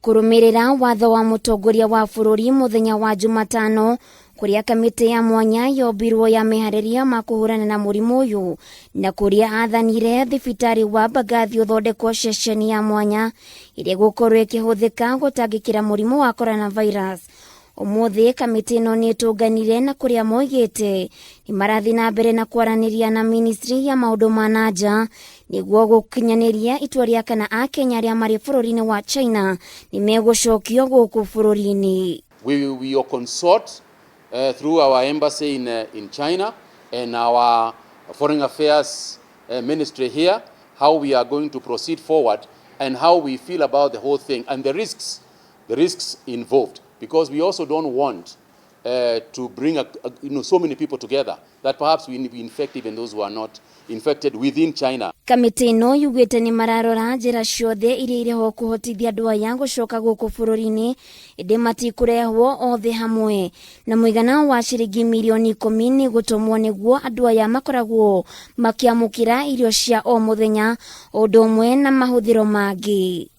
kurumirira watho wa mutongoria wa bururi muthenya wa Jumatano kuria kamiti ya mwanya yombirwo ya mehariria ma kuhurana na murimu uyu na kuria athanire thibitari wa Mbagathi uthondekwo ceceni ya mwanya iria gukorwo ikihuthika gutangikira murimu wa coronavirus. Umuthi kamiti ino ni itunganire na kuria moigite ni marathi na mbere na kwaraniria na ministry ya maundu ma nanja niguo gukinyaniria itua ria kana Akenya aria mari bururi-ini wa China ni megucokio guku bururi-ini. We will consult through our embassy in China and our foreign affairs ministry here how we are going to proceed forward and how we feel about the whole thing and the risks involved, because we also don't want to bring so many people together that perhaps we infect even those who are not infected within China. Kamiti ino yugite ni mararora njira ciothe iria iriho kuhotithia andu aya gucoka guku bururi-ini indi matikurehwo othe hamwe na muigana wa ciringi milioni 10 ni gutumwo niguo andu aya makoragwo makiamukira irio cia o muthenya undu umwe na mahuthiro mangi.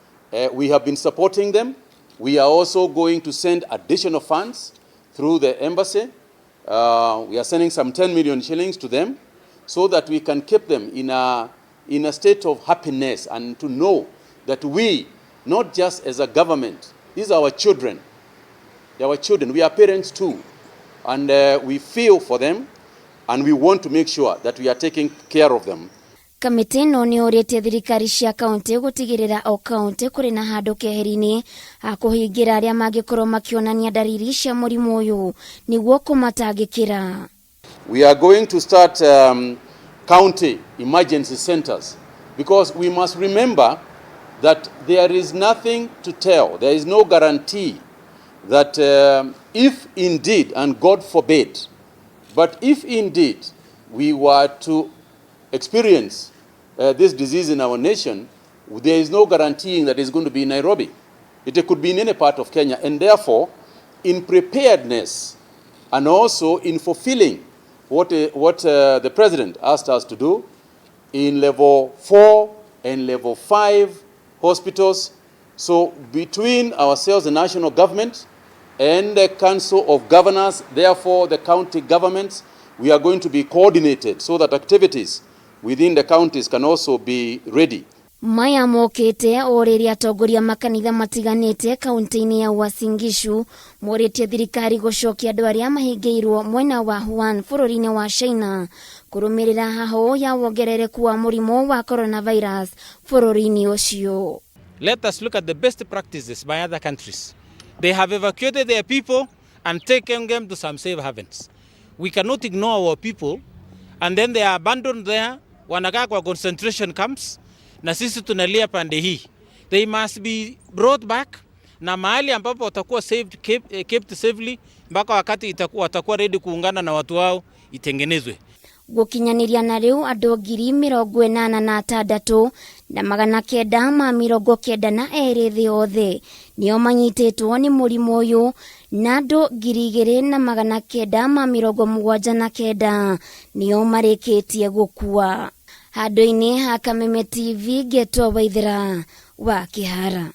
We have been supporting them. We are also going to send additional funds through the embassy. We are sending some 10 million shillings to them so that we can keep them in a state of happiness and to know that we, not just as a government, these are our children. They are our children. We are parents too. And we feel for them and we want to make sure that we are taking care of them. Kamiti ino ni uritie thirikari cia kaunti gutigirira o kaunti kuri na handu keheri-ini akuhingira aria mangikorwo makionania dariri cia murimu uyu niguo kumatangikira. We are going to start county emergency centers because we must remember that there is nothing to tell. There is no guarantee that if indeed, and God forbid, but if indeed we were to experience this disease in our nation, there is no guaranteeing that it's going to be in Nairobi. It could be in any part of Kenya, and therefore, in preparedness and also in fulfilling what the President asked us to do in level 4 and level 5 hospitals. So between ourselves, the national government, and the Council of Governors, therefore the county governments, we are going to be coordinated so that activities within the counties can also be ready. Maya mokete oriri atongoria makanitha matiganite kaunti-ini ya Uasin Gishu moritie thirikari gucokia andu aria mahingiirwo mwena wa Wuhan bururi-ini wa China kurumirira haho ya wongerereku wa murimu wa coronavirus bururi-ini ucio. Let us look at the best practices by other countries. They have evacuated their people and taken them to some safe havens. We cannot ignore our people and then they are abandoned there, wanakaa kwa concentration camps na sisi tunalia pande hii. They must be brought back na mahali ambapo watakuwa kept safely mpaka wakati watakuwa ready kuungana na watu wao itengenezwe. Gukinyaniria na riu andu 86,000 na 992 thi othe nio manyititwo ni murimu uyu na andu 2,979 nio marikitie gukua. Handu-ini ha Kameme TV Geto Waithera wa Kihara.